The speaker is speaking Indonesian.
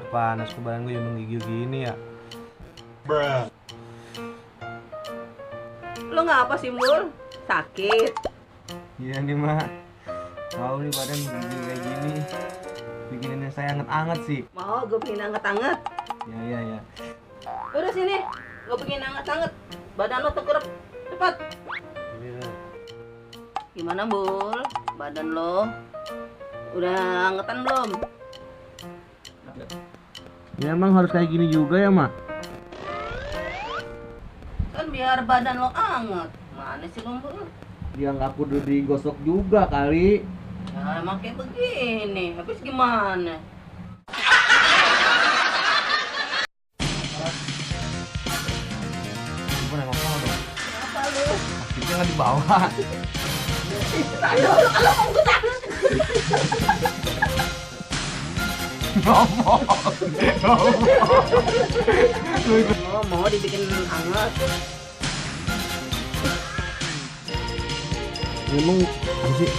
buat panas ke badan gue yang menggigil gini ya. Lo ngapa sih, Mul? Sakit? Iya nih mak, tahu nih badan menggigil kayak gini, bikinin saya anget-anget sih. Mau gue bikin anget-anget? Ya. Udah sini, gue bikin anget-anget. Badan lo tekerep, cepat. Iya. Gimana, Mul? Badan lo udah angetan belum? Ya emang harus kayak gini juga ya mak? Kan biar badan lo anget. Mana sih lo, Mul? Dia nggak kudu digosok juga kali. Ya emang kayak begini, habis gimana? Gue nengok sama dong, Apa lu? kakinya nggak di bawah. Aduh, kalau mau gue takut. Ngomong. Oh, mau dibikin anget. Emang apa sih?